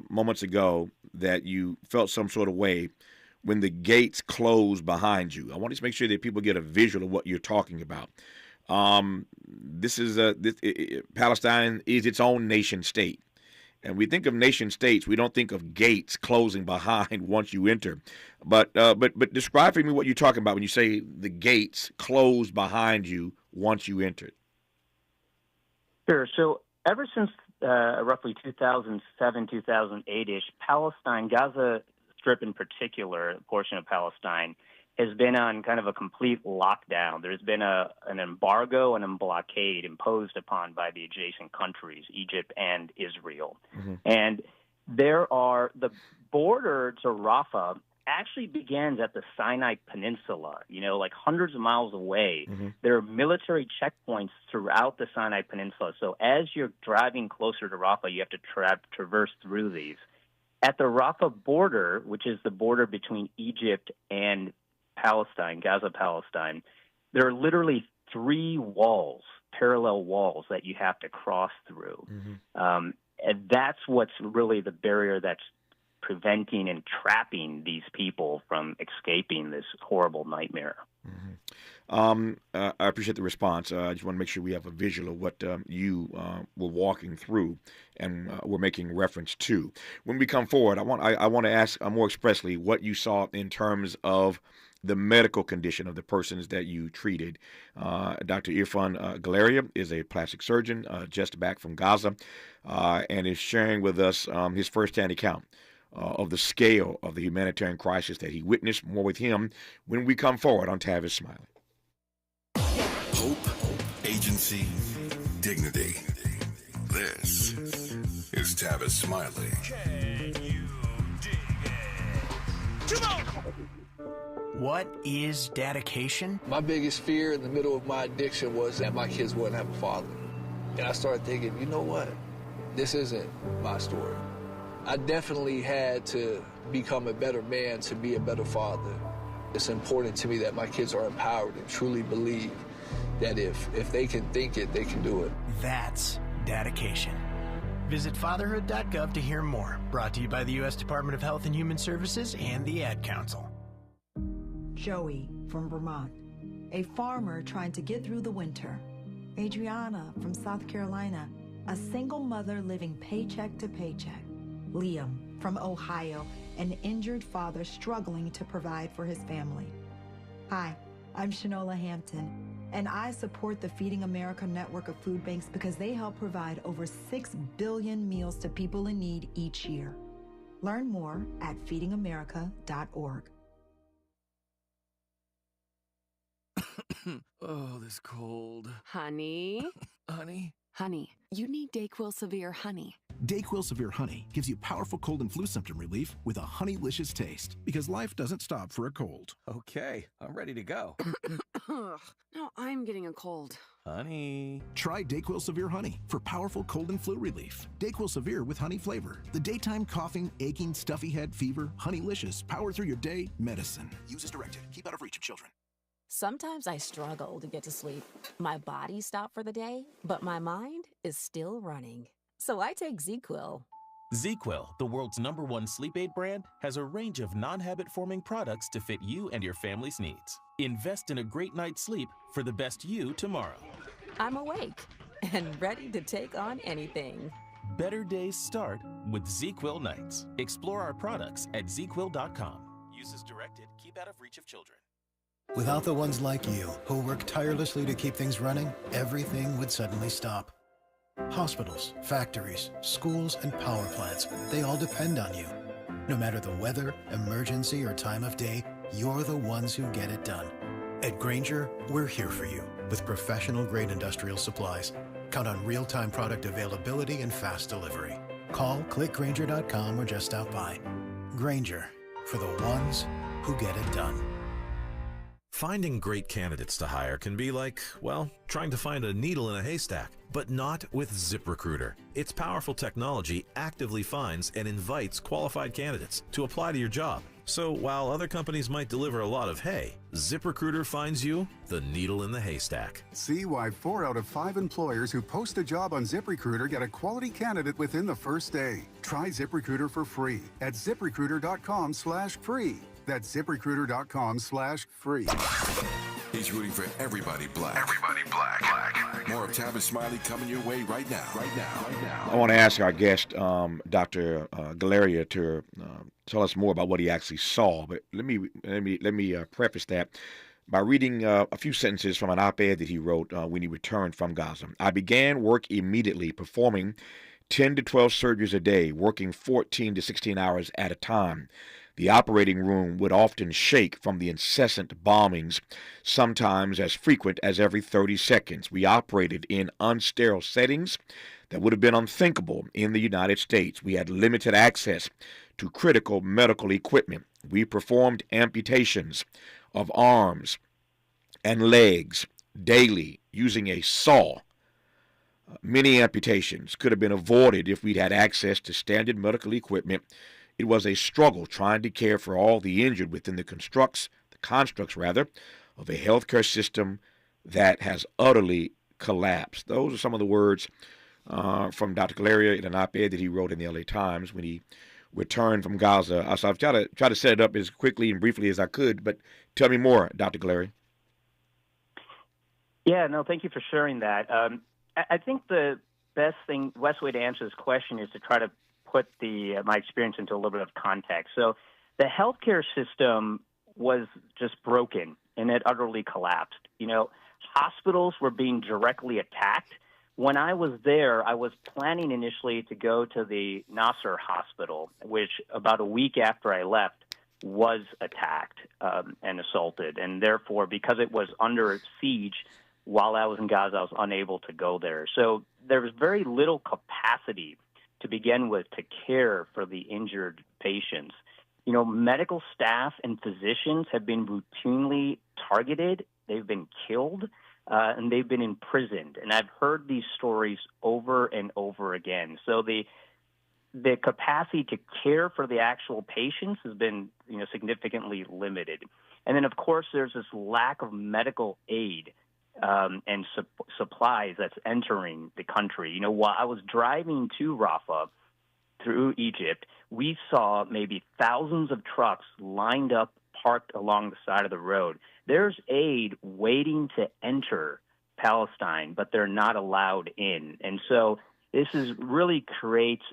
moments ago that you felt some sort of way when the gates closed behind you, I want to make sure that people get a visual of what you're talking about. Palestine is its own nation state. And we think of nation states, we don't think of gates closing behind once you enter. But describe for me what you're talking about when you say the gates closed behind you once you entered. Sure. So ever since roughly 2007, 2008-ish, Palestine, Gaza Strip in particular, a portion of Palestine, has been on kind of a complete lockdown. There's been an embargo and a blockade imposed upon by the adjacent countries, Egypt and Israel. Mm-hmm. And the border to Rafah actually begins at the Sinai Peninsula, like hundreds of miles away. Mm-hmm. There are military checkpoints throughout the Sinai Peninsula. So as you're driving closer to Rafah, you have to traverse through these. at the Rafah border, which is the border between Egypt and Palestine, Gaza, Palestine, there are literally 3 walls, parallel walls that you have to cross through. And that's what's really the barrier that's preventing and trapping these people from escaping this horrible nightmare. I appreciate the response. I just want to make sure we have a visual of what you were walking through and were making reference to. When we come forward, I want to ask more expressly what you saw in terms of the medical condition of the persons that you treated. Dr. Irfan Galeria is a plastic surgeon just back from Gaza and is sharing with us his firsthand account of the scale of the humanitarian crisis that he witnessed. More with him when we come forward on Tavis Smiley. Hope, agency, dignity. This is Tavis Smiley. Can you dig it? Come on! What is dedication? My biggest fear in the middle of my addiction was that my kids wouldn't have a father. And I started thinking, you know what? This isn't my story. I definitely had to become a better man to be a better father. It's important to me that my kids are empowered and truly believe that if they can think it, they can do it. That's dedication. Visit fatherhood.gov to hear more. Brought to you by the U.S. Department of Health and Human Services and the Ad Council. Joey from Vermont, a farmer trying to get through the winter. Adriana from South Carolina, a single mother living paycheck to paycheck. Liam from Ohio, an injured father struggling to provide for his family. Hi, I'm Shanola Hampton, and I support the Feeding America network of food banks because they help provide over 6 billion meals to people in need each year. Learn more at feedingamerica.org. Oh, this cold. Honey? Honey? Honey, you need DayQuil Severe Honey. DayQuil Severe Honey gives you powerful cold and flu symptom relief with a honeylicious taste, because life doesn't stop for a cold. Okay, I'm ready to go. Now I'm getting a cold. Honey. Try DayQuil Severe Honey for powerful cold and flu relief. DayQuil Severe with honey flavor. The daytime coughing, aching, stuffy head, fever, honeylicious, power through your day medicine. Use as directed. Keep out of reach of children. Sometimes I struggle to get to sleep. My body stopped for the day, but my mind is still running. So I take ZQuil. ZQuil, the world's #1 sleep aid brand, has a range of non-habit-forming products to fit you and your family's needs. Invest in a great night's sleep for the best you tomorrow. I'm awake and ready to take on anything. Better days start with ZQuil nights. Explore our products at ZQuil.com. Use as directed. Keep out of reach of children. Without the ones like you, who work tirelessly to keep things running, everything would suddenly stop. Hospitals, factories, schools, and power plants, they all depend on you. No matter the weather, emergency, or time of day, you're the ones who get it done. At Grainger, we're here for you with professional-grade industrial supplies. Count on real-time product availability and fast delivery. Call, click Grainger.com, or just stop by. Grainger, for the ones who get it done. Finding great candidates to hire can be like, well, trying to find a needle in a haystack, but not with ZipRecruiter. Its powerful technology actively finds and invites qualified candidates to apply to your job. So while other companies might deliver a lot of hay, ZipRecruiter finds you the needle in the haystack. See why 4 out of 5 employers who post a job on ZipRecruiter get a quality candidate within the first day. Try ZipRecruiter for free at ZipRecruiter.com/free. That's ZipRecruiter.com/free. He's rooting for everybody black. Everybody black. More of Tavis Smiley coming your way right now. I want to ask our guest, Dr. Galeria, to tell us more about what he actually saw. But let me preface that by reading a few sentences from an op-ed that he wrote when he returned from Gaza. I began work immediately, performing 10 to 12 surgeries a day, working 14 to 16 hours at a time. The operating room would often shake from the incessant bombings, sometimes as frequent as every 30 seconds. We operated in unsterile settings that would have been unthinkable in the United States. We had limited access to critical medical equipment. We performed amputations of arms and legs daily using a saw. Many amputations could have been avoided if we'd had access to standard medical equipment It was a struggle trying to care for all the injured within the constructs of a healthcare system that has utterly collapsed. Those are some of the words from Dr. Galeria in an op-ed that he wrote in the LA Times when he returned from Gaza. So I've tried to set it up as quickly and briefly as I could, but tell me more, Dr. Galeria. Yeah, no, thank you for sharing that. I think the best way to answer this question is to try to put my experience into a little bit of context. So the healthcare system was just broken, and it utterly collapsed. Hospitals were being directly attacked. When I was there, I was planning initially to go to the Nasser hospital, which about a week after I left was attacked and assaulted. And therefore, because it was under siege while I was in Gaza, I was unable to go there. So there was very little capacity to begin with to care for the injured patients. Medical staff and physicians have been routinely targeted. They've been killed. And they've been imprisoned. And I've heard these stories over and over again. So the capacity to care for the actual patients has been, significantly limited. And then, of course, there's this lack of medical aid and supplies that's entering the country. While I was driving to Rafah through Egypt, we saw maybe thousands of trucks lined up, parked along the side of the road. There's aid waiting to enter Palestine, but they're not allowed in. And so this really creates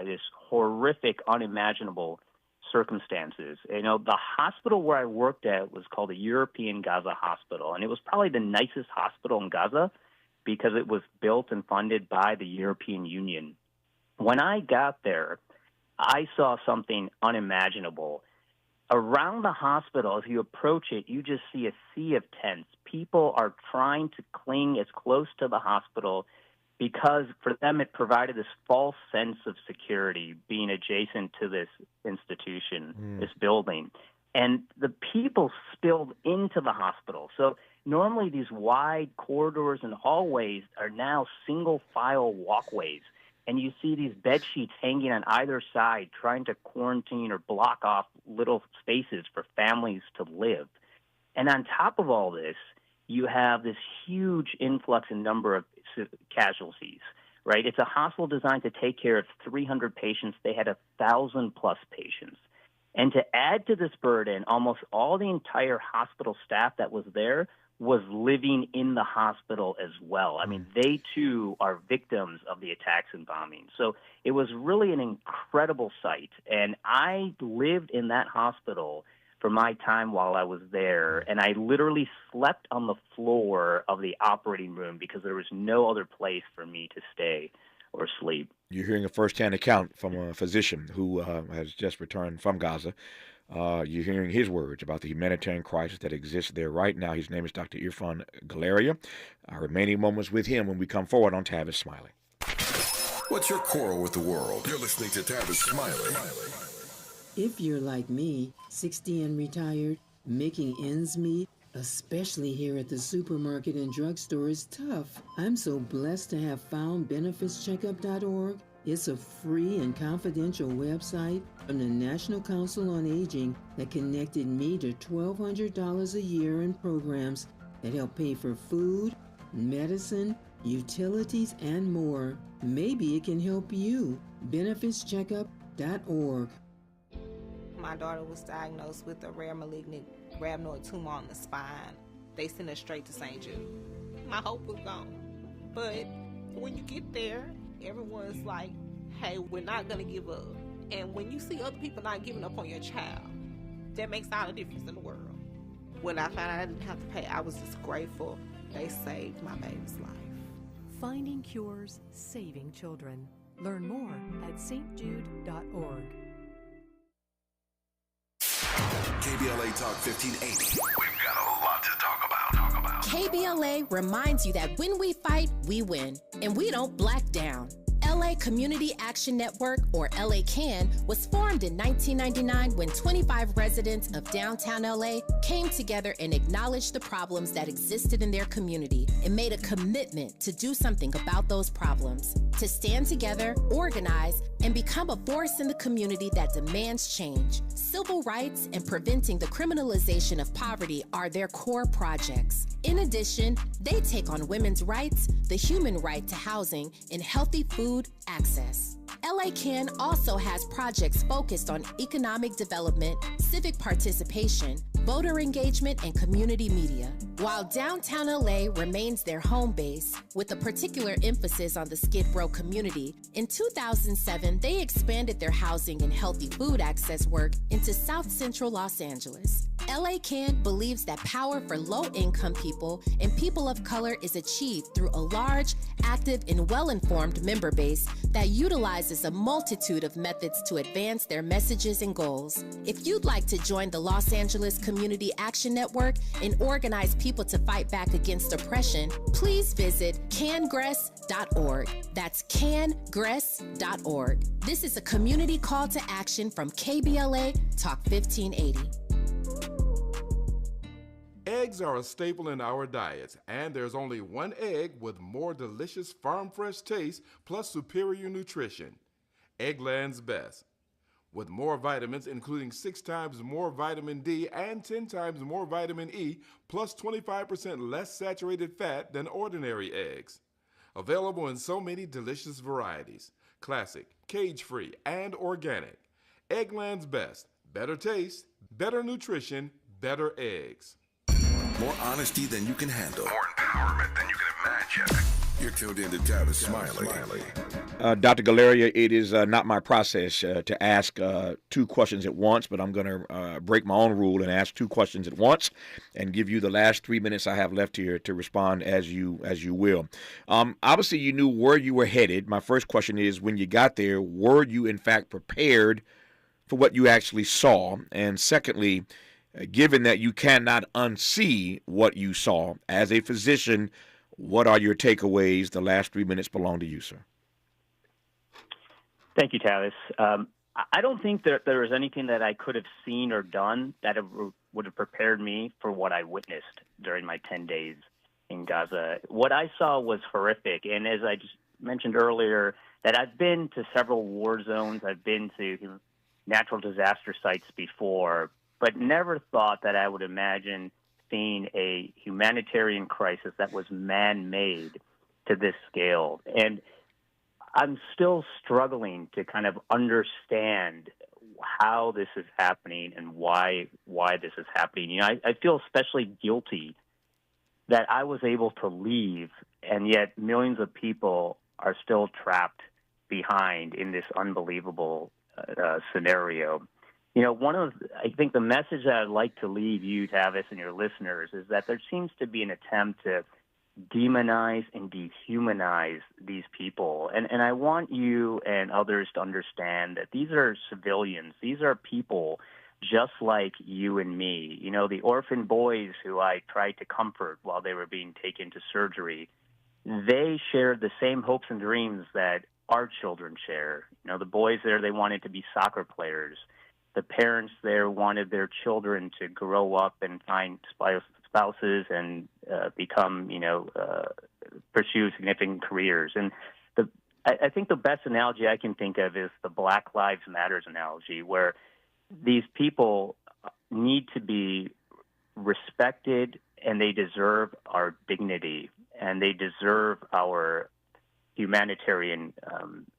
this horrific, unimaginable circumstances. The hospital where I worked at was called the European Gaza Hospital, and it was probably the nicest hospital in Gaza because it was built and funded by the European Union. When I got there, I saw something unimaginable. Around the hospital, if you approach it, you just see a sea of tents. People are trying to cling as close to the hospital because for them it provided this false sense of security being adjacent to this institution, this building. And the people spilled into the hospital. So normally these wide corridors and hallways are now single-file walkways. And you see these bed sheets hanging on either side trying to quarantine or block off little spaces for families to live. And on top of all this, you have this huge influx in number of casualties, right? It's a hospital designed to take care of 300 patients. They had 1,000-plus patients. And to add to this burden, almost all the entire hospital staff that was there was living in the hospital as well. I mean, they too are victims of the attacks and bombings. So it was really an incredible sight. And I lived in that hospital for my time while I was there, and I literally slept on the floor of the operating room because there was no other place for me to stay or sleep. You're hearing a firsthand account from a physician who has just returned from Gaza. You're hearing his words about the humanitarian crisis that exists there right now. His name is Dr. Irfan Galeria. Our remaining moments with him when we come forward on Tavis Smiley. What's your quarrel with the world? You're listening to Tavis Smiley. If you're like me, 60 and retired, making ends meet, especially here at the supermarket and drugstore, is tough. I'm so blessed to have found benefitscheckup.org. It's a free and confidential website from the National Council on Aging that connected me to $1,200 a year in programs that help pay for food, medicine, utilities, and more. Maybe it can help you. benefitscheckup.org. My daughter was diagnosed with a rare malignant rhabdoid tumor on the spine. They sent her straight to St. Jude. My hope was gone. But when you get there, everyone's like, hey, we're not going to give up. And when you see other people not giving up on your child, that makes all the difference in the world. When I found out I didn't have to pay, I was just grateful. They saved my baby's life. Finding cures, saving children. Learn more at stjude.org. KBLA Talk 1580. We've got a lot to talk about. KBLA reminds you that when we fight, we win, and we don't black down. LA Community Action Network, or LA CAN, was formed in 1999 when 25 residents of downtown LA came together and acknowledged the problems that existed in their community and made a commitment to do something about those problems. to stand together, organize, and become a force in the community that demands change. Civil rights and preventing the criminalization of poverty are their core projects. In addition, they take on women's rights, the human right to housing, and healthy food access. LA Can also has projects focused on economic development, civic participation, voter engagement, and community media. While downtown LA remains their home base, with a particular emphasis on the Skid Row community, in 2007 they expanded their housing and healthy food access work into South Central Los Angeles. LA Can believes that power for low-income people and people of color is achieved through a large, active, and well-informed member base that utilizes a multitude of methods to advance their messages and goals. If you'd like to join the Los Angeles Community Action Network and organize people to fight back against oppression, please visit cangress.org. That's cangress.org. This is a community call to action from KBLA Talk 1580. Eggs are a staple in our diets, and there's only one egg with more delicious farm-fresh taste plus superior nutrition. Eggland's Best. With more vitamins, including 6 times more vitamin D and 10 times more vitamin E, plus 25% less saturated fat than ordinary eggs. Available in so many delicious varieties: classic, cage-free, and organic. Eggland's Best. Better taste, better nutrition, better eggs. More honesty than you can handle. More empowerment than you can imagine. You're tuned in to Tavis Smiley. Dr. Galeria, it is not my process to ask 2 questions at once, but I'm going to break my own rule and ask 2 questions at once and give you the last 3 minutes I have left here to respond as you will. Obviously, you knew where you were headed. My first question is, when you got there, were you in fact prepared for what you actually saw? And secondly, given that you cannot unsee what you saw, as a physician, what are your takeaways? The last 3 minutes belong to you, sir. Thank you, Tavis. I don't think that there was anything that I could have seen or done that would have prepared me for what I witnessed during my 10 days in Gaza. What I saw was horrific, and as I just mentioned earlier, that I've been to several war zones, I've been to natural disaster sites before, but never thought that I would imagine seeing a humanitarian crisis that was man-made to this scale. And I'm still struggling to kind of understand how this is happening and why this is happening. You know, I feel especially guilty that I was able to leave, and yet millions of people are still trapped behind in this unbelievable scenario. You know, I think the message that I'd like to leave you, Tavis, and your listeners is that there seems to be an attempt to demonize and dehumanize these people. And I want you and others to understand that these are civilians. These are people just like you and me. You know, the orphan boys who I tried to comfort while they were being taken to surgery, they shared the same hopes and dreams that our children share. You know, the boys there, they wanted to be soccer players. The parents there wanted their children to grow up and find spouses and become, pursue significant careers. And I think the best analogy I can think of is the Black Lives Matters analogy, where these people need to be respected and they deserve our dignity and they deserve our humanitarian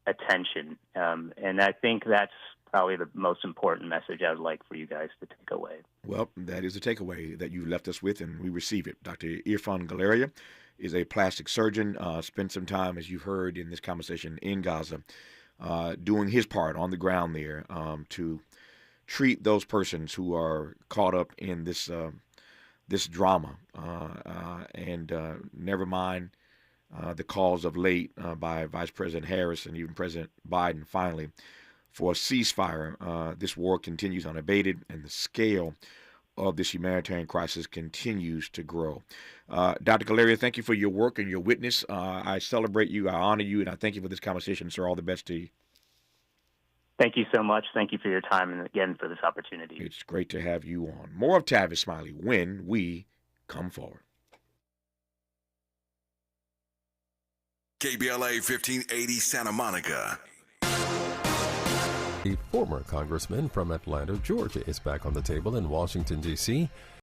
attention. And I think that's probably the most important message I would like for you guys to take away. Well, that is the takeaway that you left us with, and we receive it. Dr. Irfan Galeria is a plastic surgeon, spent some time, as you've heard in this conversation, in Gaza, doing his part on the ground there to treat those persons who are caught up in this drama, and never mind the calls of late by Vice President Harris and even President Biden finally for a ceasefire. This war continues unabated, and the scale of this humanitarian crisis continues to grow. Dr. Galeria, thank you for your work and your witness. I celebrate you, I honor you, and I thank you for this conversation, sir. All the best to you. Thank you so much. Thank you for your time and, again, for this opportunity. It's great to have you on. More of Tavis Smiley when we come forward. KBLA 1580 Santa Monica. The former congressman from Atlanta, Georgia, is back on the table in Washington, D.C.